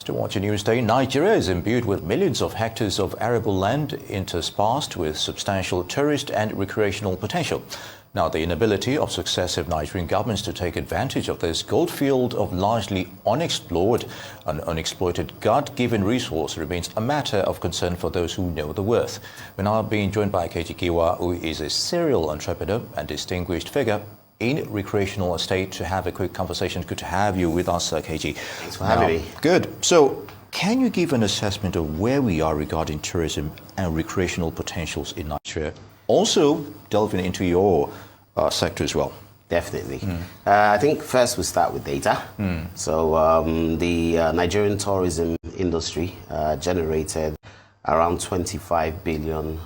To watch a news day, Nigeria is imbued with millions of hectares of arable land interspersed with substantial tourist and recreational potential. Now, the inability of successive Nigerian governments to take advantage of this goldfield of largely unexplored and unexploited God-given resource remains a matter of concern for those who know the worth. We're now being joined by Keji Giwa, who is a serial entrepreneur and distinguished figure in recreational estate, to have a quick conversation. Good to have you with us, Keji. Thanks for having me. Good. So, can you give an assessment of where we are regarding tourism and recreational potentials in Nigeria? Also, delving into your sector as well. Definitely. I think first we start with data. So, the Nigerian tourism industry generated around $25 billion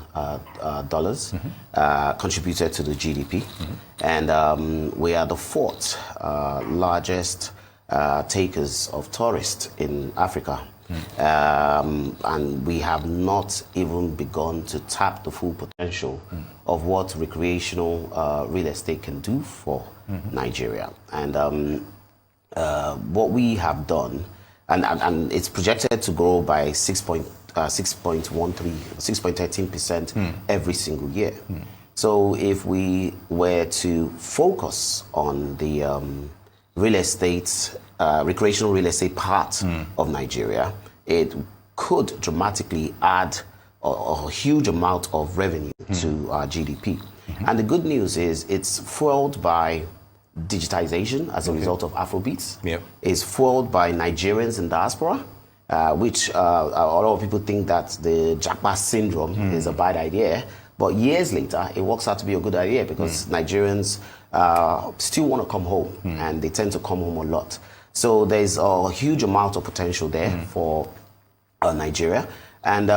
contributed to the GDP. And we are the fourth largest takers of tourists in Africa. And we have not even begun to tap the full potential of what recreational real estate can do for Nigeria. And what we have done, and it's projected to grow by 6.13% every single year. So if we were to focus on the real estate, recreational real estate part of Nigeria, it could dramatically add a huge amount of revenue to our GDP. And the good news is it's fueled by digitization as a result of Afrobeats. It's fueled by Nigerians in diaspora, which a lot of people think that the Japa syndrome is a bad idea. But years later, it works out to be a good idea because Nigerians still want to come home, and they tend to come home a lot. So there's a huge amount of potential there for Nigeria. And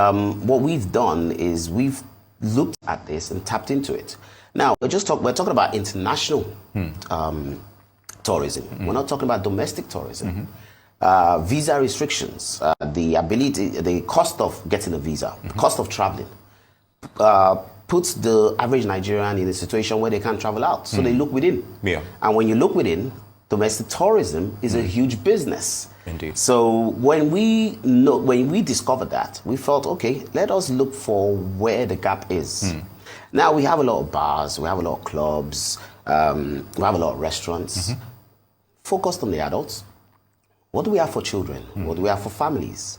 what we've done is we've looked at this and tapped into it. Now, we're talking about international tourism. We're not talking about domestic tourism. Visa restrictions, the cost of getting a visa, the cost of traveling, puts the average Nigerian in a situation where they can't travel out. So they look within. And when you look within, domestic tourism is a huge business. Indeed. So when we discovered that, we felt, okay, let us look for where the gap is. Now we have a lot of bars, we have a lot of clubs, we have a lot of restaurants, focused on the adults. What do we have for children? What do we have for families?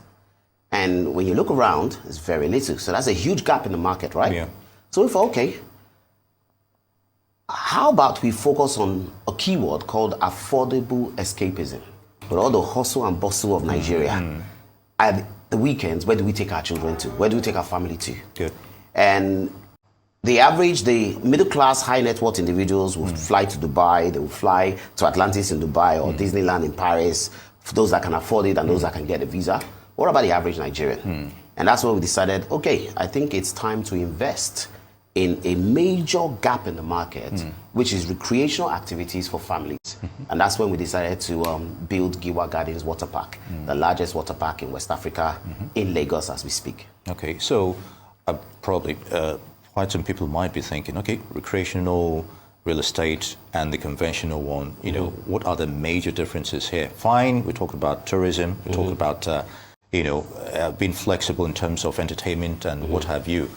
And when you look around, it's very little. So that's a huge gap in the market, right? So we thought, okay, how about we focus on a keyword called affordable escapism? With all the hustle and bustle of Nigeria, at the weekends, where do we take our children to? Where do we take our family to? Good. And the middle class, high net worth individuals will fly to Dubai, they will fly to Atlantis in Dubai or Disneyland in Paris, for those that can afford it and those that can get a visa. What about the average Nigerian? And that's when we decided, okay, I think it's time to invest in a major gap in the market, which is recreational activities for families. And that's when we decided to build Giwa Gardens Water Park, the largest water park in West Africa, in Lagos as we speak. Okay, so probably quite some people might be thinking, okay, recreational real estate and the conventional one, you know, what are the major differences here? Fine, we talk about tourism, we talk about, being flexible in terms of entertainment and what have you.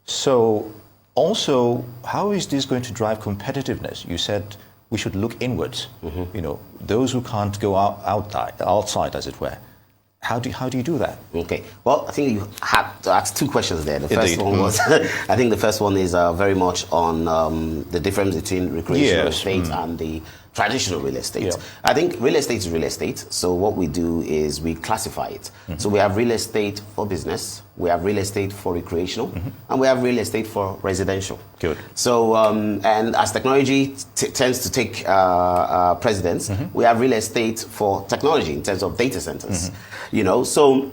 So also, how is this going to drive competitiveness? You said we should look inwards. You know, those who can't go outside, as it were. How do you do that? Okay. Well, I think you had to ask two questions there. The first one was, I think the first one is very much on the difference between recreational estate and the traditional real estate. I think real estate is real estate. So what we do is we classify it. So we have real estate for business, we have real estate for recreational, and we have real estate for residential. Good. So, and as technology tends to take precedence, we have real estate for technology in terms of data centers. You know, so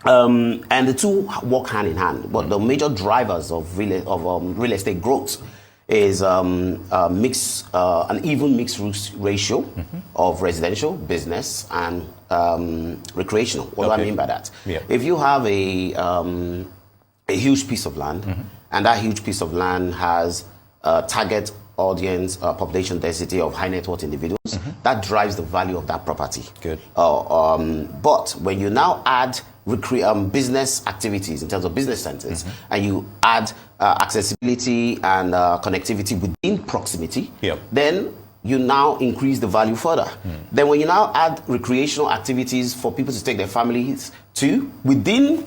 and the two work hand in hand. But the major drivers of real estate growth is an even mixed ratio of residential, business, and recreational. What do I mean by that? If you have a huge piece of land, and that huge piece of land has a target audience, population density of high net worth individuals, that drives the value of that property. Good. But when you now add business activities in terms of business centers, and you add accessibility and connectivity within proximity, then you now increase the value further. Then when you now add recreational activities for people to take their families to within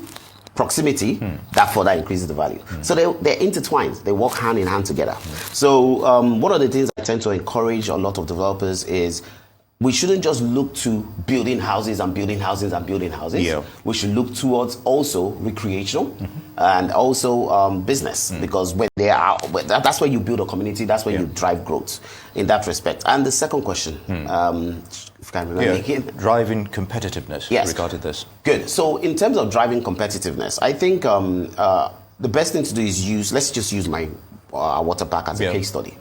proximity, that further increases the value. So they're intertwined. They work hand in hand together. So one of the things I tend to encourage a lot of developers is we shouldn't just look to building houses and building houses and building houses. We should look towards also recreational and also business, because when they are, that's where you build a community, that's where you drive growth in that respect. And the second question, if I can remember again. Driving competitiveness regarding this. Good. So in terms of driving competitiveness, I think the best thing to do is let's just use my water park as a case study.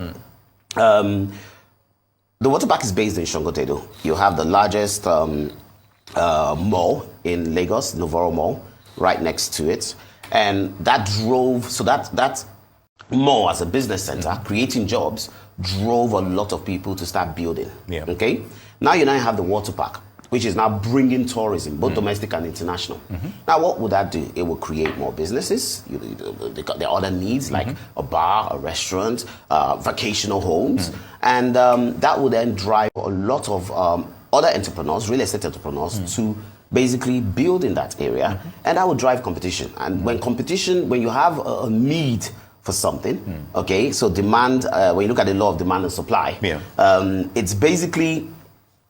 The water park is based in Shongotedo. You have the largest mall in Lagos, Novoro Mall, right next to it. And that drove, so that mall as a business center, creating jobs, drove a lot of people to start building. Okay? Now you have the water park, which is now bringing tourism, both domestic and international. Now, what would that do? It will create more businesses. There are other needs like a bar, a restaurant, vacational homes. And that will then drive a lot of other entrepreneurs, real estate entrepreneurs, to basically build in that area. And that will drive competition. And when you have a need for something, okay, so demand, when you look at the law of demand and supply, it's basically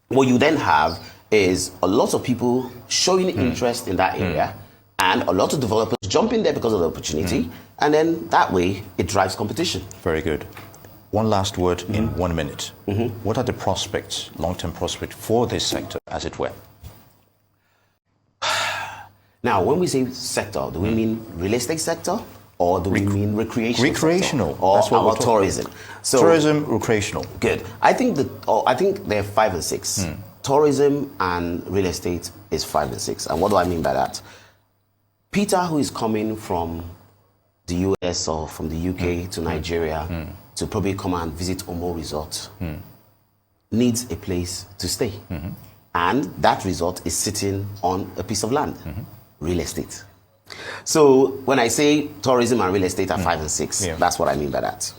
what you then have is a lot of people showing interest in that area, and a lot of developers jump in there because of the opportunity, and then that way it drives competition. Very good. One last word in 1 minute. What are the prospects, long-term prospects for this sector, as it were? Now, when we say sector, do we mean real estate sector, or do we mean recreational sector, or our tourism? So, tourism, recreational. Good. I think they're 5 and 6. Tourism and real estate is 5 and 6. And what do I mean by that? Peter, who is coming from the US or from the UK to Nigeria to probably come and visit Omo Resort, needs a place to stay. And that resort is sitting on a piece of land, real estate. So when I say tourism and real estate are 5 and 6, that's what I mean by that.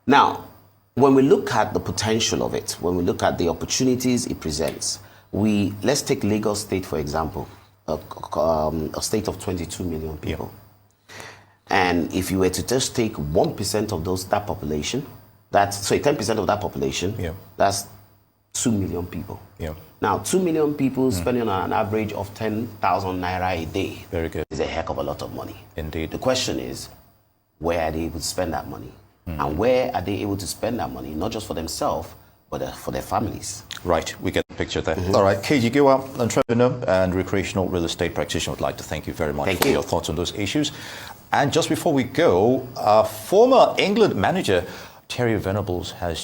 Now, when we look at the potential of it, when we look at the opportunities it presents, let's take Lagos State, for example, a state of 22 million people. And if you were to just take 1% of that population, 10% of that population, that's 2 million people. Now, 2 million people spending on an average of 10,000 naira a day. Very good. Is a heck of a lot of money. Indeed. The question is, where are they able to spend that money? And where are they able to spend that money, not just for themselves, but for their families? Right, we get the picture there. All right, Keji Giwa, entrepreneur and recreational real estate practitioner, would like to thank you very much for your thoughts on those issues. And just before we go, former England manager Terry Venables has